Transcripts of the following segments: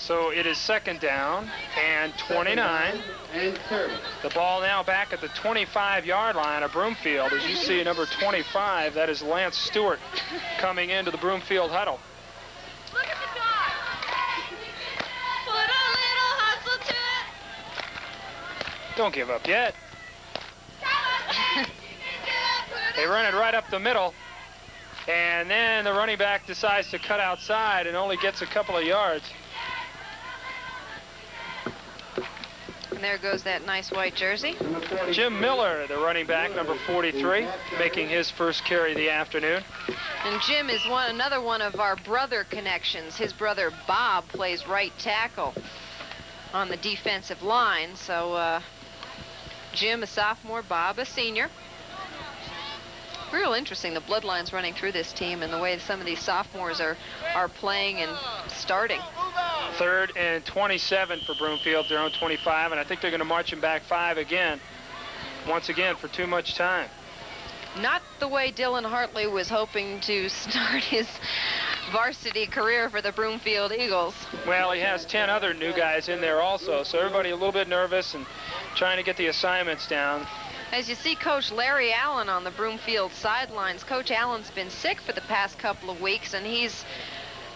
So it is 2nd down and 29. The ball now back at the 25-yard line of Broomfield. As you see, number 25, that is Lance Stewart coming into the Broomfield huddle. Look at the dog. Put a little hustle to it. Don't give up yet. They run it right up the middle. And then the running back decides to cut outside and only gets a couple of yards. And there goes that nice white jersey. Jim Miller, the running back, number 43, making his first carry of the afternoon. And Jim is another one of our brother connections. His brother Bob plays right tackle on the defensive line. So Jim, a sophomore, Bob, a senior. Real interesting, the bloodlines running through this team and the way some of these sophomores are playing and starting. 3rd and 27 for Broomfield, their own 25, and I think they're going to march him back 5 again, once again, for too much time. Not the way Dylan Hartley was hoping to start his varsity career for the Broomfield Eagles. Well, he has 10 other new guys in there also, so everybody a little bit nervous and trying to get the assignments down. As you see Coach Larry Allen on the Broomfield sidelines, Coach Allen's been sick for the past couple of weeks, and he's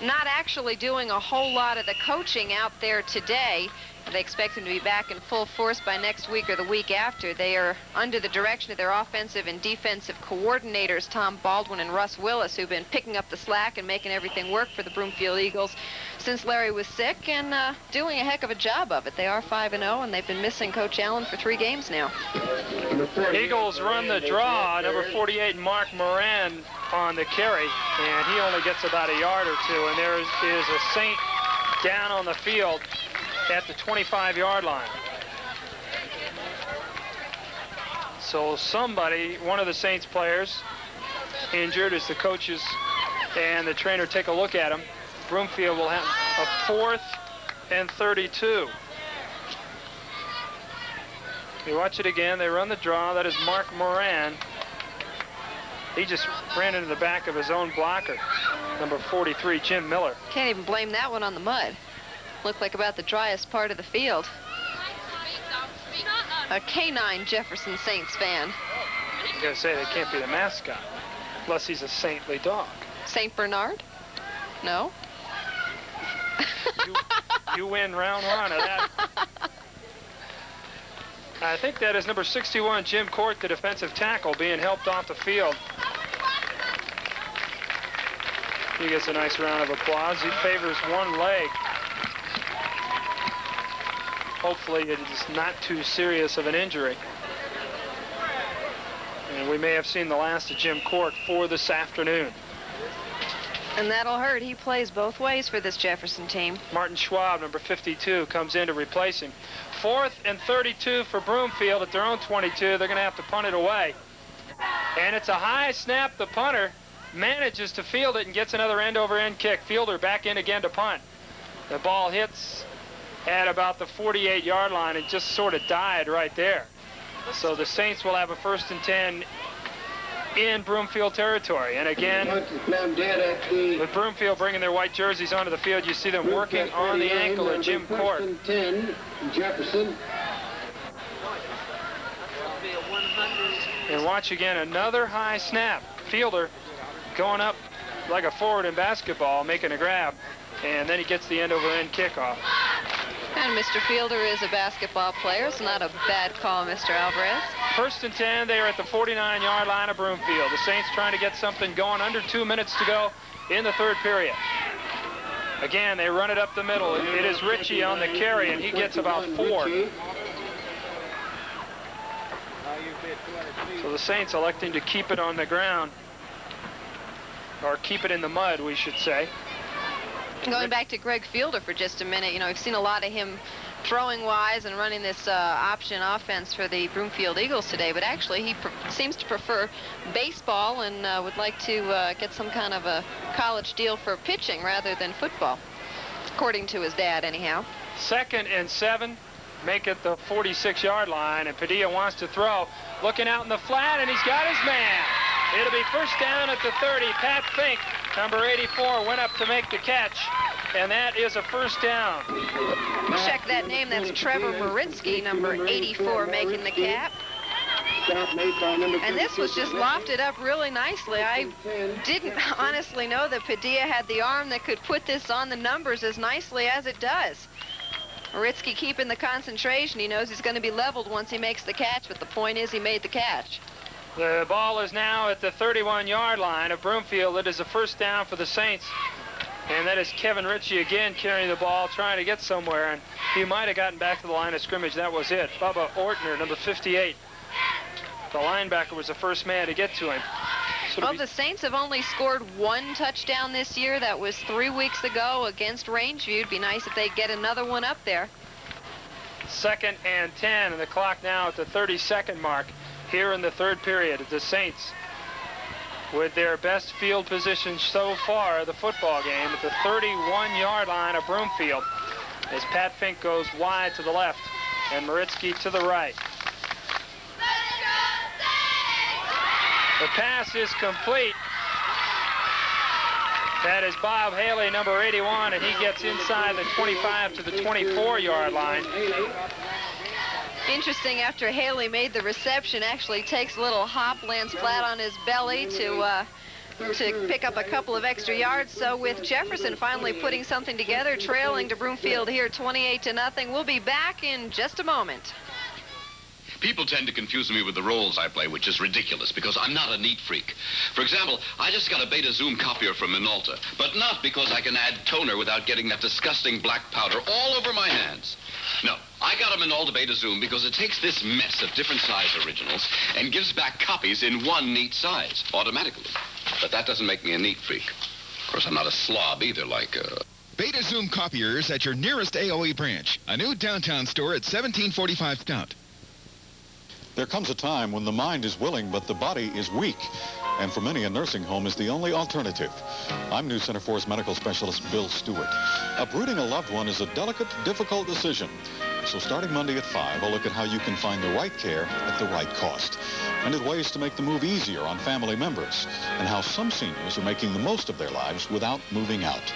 not actually doing a whole lot of the coaching out there today. They expect him to be back in full force by next week or the week after. They are under the direction of their offensive and defensive coordinators, Tom Baldwin and Russ Willis, who've been picking up the slack and making everything work for the Broomfield Eagles since Larry was sick, and doing a heck of a job of it. They are 5-0, and they've been missing Coach Allen for 3 games now. Eagles run the draw. Number 48, Mark Moran, on the carry, and he only gets about a yard or two, and there is a Saint down on the field at the 25-yard line. So somebody, one of the Saints players, injured as the coaches and the trainer take a look at him. Broomfield will have a 4th and 32. You watch it again. They run the draw. That is Mark Moran. He just ran into the back of his own blocker, number 43, Jim Miller. Can't even blame that one on the mud. Looked like about the driest part of the field. A canine Jefferson Saints fan. I was going to say, they can't be the mascot, unless he's a saintly dog. St. Bernard? No? You win round 1 of that. I think that is number 61, Jim Court, the defensive tackle, being helped off the field. He gets a nice round of applause. He favors one leg. Hopefully it is not too serious of an injury. And we may have seen the last of Jim Court for this afternoon. And that'll hurt. He plays both ways for this Jefferson team. Martin Schwab, number 52, comes in to replace him. 4th and 32 for Broomfield at their own 22. They're going to have to punt it away. And it's a high snap. The punter manages to field it and gets another end-over-end kick. Fielder back in again to punt. The ball hits at about the 48-yard line and just sort of died right there. So the Saints will have a 1st and 10 in Broomfield territory. And again, with Broomfield bringing their white jerseys onto the field, you see them working on the ankle of Jim Court. 10, Jefferson. And watch again, another high snap. Fielder going up like a forward in basketball, making a grab, and then he gets the end-over-end kickoff. And Mr. Fielder is a basketball player. It's not a bad call, Mr. Alvarez. 1st and 10, they are at the 49-yard line of Broomfield. The Saints trying to get something going. Under 2 minutes to go in the 3rd period. Again, they run it up the middle. It is Ritchie on the carry, and he gets about 4. So the Saints electing to keep it on the ground, or keep it in the mud, we should say. Going back to Greg Fielder for just a minute, you know, we've seen a lot of him throwing wise and running this option offense for the Broomfield Eagles today, but actually he seems to prefer baseball and would like to get some kind of a college deal for pitching rather than football, according to his dad anyhow. 2nd and 7, make it the 46-yard line, and Padilla wants to throw, looking out in the flat, and he's got his man. It'll be 1st down at the 30. Pat Fink, number 84, went up to make the catch. and that is a first down. Check that name. That's Trevor Maritsky, number 84, making the cap. And this was just lofted up really nicely. I didn't honestly know that Padilla had the arm that could put this on the numbers as nicely as it does. Maritsky keeping the concentration. He knows he's going to be leveled once he makes the catch, but the point is he made the catch. The ball is now at the 31-yard line of Broomfield. It is a first down for the Saints. And that is Kevin Ritchie again carrying the ball, trying to get somewhere. And he might have gotten back to the line of scrimmage. That was it. Bubba Ortner, number 58. The linebacker was the first man to get to him. So well, the Saints have only scored one touchdown this year. That was 3 weeks ago against Rangeview. It'd be nice if they get another one up there. 2nd and 10, and the clock now at the 30-second mark here in the third period. The Saints with their best field position so far of the football game at the 31-yard line of Broomfield as Pat Fink goes wide to the left and Maritsky to the right. The pass is complete. That is Bob Haley, number 81, and he gets inside the 25 to the 24-yard line. Interesting, after Haley made the reception, actually takes a little hop, lands flat on his belly to pick up a couple of extra yards. So with Jefferson finally putting something together, trailing to Broomfield here 28-0. We'll be back in just a moment. People tend to confuse me with the roles I play, which is ridiculous because I'm not a neat freak. For example, I just got a Beta Zoom copier from Minolta, but not because I can add toner without getting that disgusting black powder all over my hands. No, I got a Minolta Beta Zoom because it takes this mess of different size originals and gives back copies in one neat size automatically. But that doesn't make me a neat freak. Of course, I'm not a slob either, like Beta Zoom copiers at your nearest AOE branch. A new downtown store at 1745 Stout. There comes a time when the mind is willing, but the body is weak. And for many, a nursing home is the only alternative. I'm New Center 4's medical specialist, Bill Stewart. Uprooting a loved one is a delicate, difficult decision. So starting Monday at 5, I'll look at how you can find the right care at the right cost. And at ways to make the move easier on family members. And how some seniors are making the most of their lives without moving out.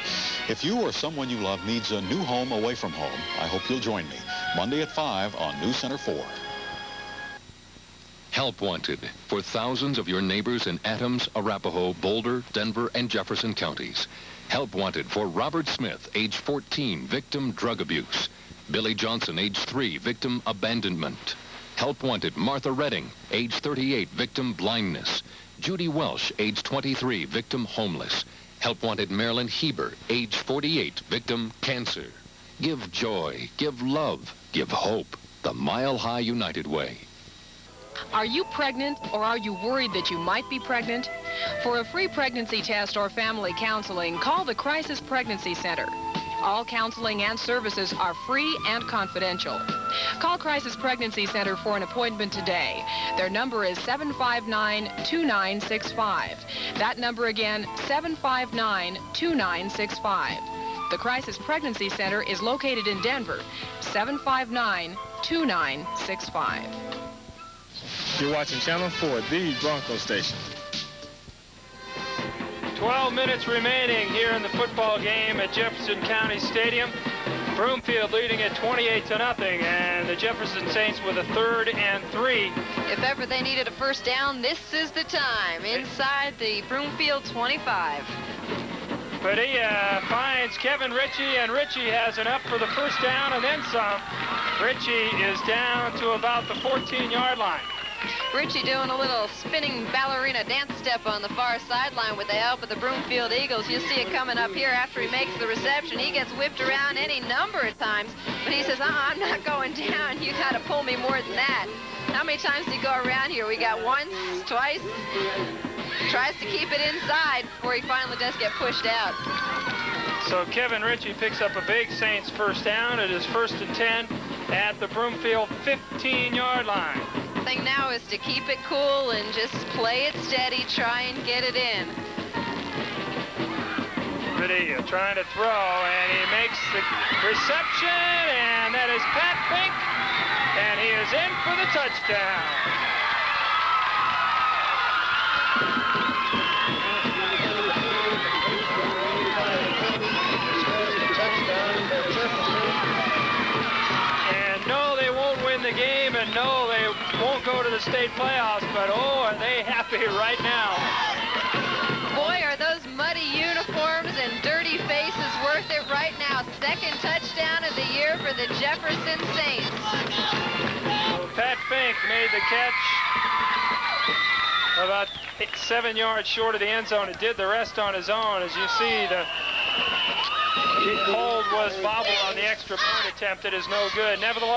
If you or someone you love needs a new home away from home, I hope you'll join me. Monday at 5 on New Center 4. Help wanted for thousands of your neighbors in Adams, Arapahoe, Boulder, Denver, and Jefferson counties. Help wanted for Robert Smith, age 14, victim drug abuse. Billy Johnson, age 3, victim abandonment. Help wanted Martha Redding, age 38, victim blindness. Judy Welsh, age 23, victim homeless. Help wanted Marilyn Heber, age 48, victim cancer. Give joy, give love, give hope. The Mile High United Way. Are you pregnant or are you worried that you might be pregnant? For a free pregnancy test or family counseling, call the Crisis Pregnancy Center. All counseling and services are free and confidential. Call Crisis Pregnancy Center for an appointment today. Their number is 759-2965. That number again, 759-2965. The Crisis Pregnancy Center is located in Denver, 759-2965. You're watching Channel 4, the Bronco station. 12 minutes remaining here in the football game at Jefferson County Stadium. Broomfield leading at 28-0, and the Jefferson Saints with a 3rd and 3. If ever they needed a first down, this is the time. Inside the Broomfield 25. Padilla finds Kevin Ritchie, and Ritchie has an up for the first down and then some. Ritchie is down to about the 14-yard line. Ritchie doing a little spinning ballerina dance step on the far sideline with the help of the Broomfield Eagles. You'll see it coming up here after he makes the reception. He gets whipped around any number of times, but he says, I'm not going down. You got to pull me more than that. How many times did he go around here? We got once, twice. Tries to keep it inside before he finally does get pushed out. So Kevin Ritchie picks up a big Saints first down. It is 1st and 10 at the Broomfield 15-yard line. The thing now is to keep it cool and just play it steady, try and get it in. Padilla trying to throw, and he makes the reception, and that is Pat Fink, and he is in for the touchdown. state playoffs, but oh, are they happy right now. Boy, are those muddy uniforms and dirty faces worth it right now. Second touchdown of the year for the Jefferson Saints. So Pat Fink made the catch about 7 yards short of the end zone and did the rest on his own. As you see, the hold was bobbled on the extra point attempt. It is no good. Nevertheless,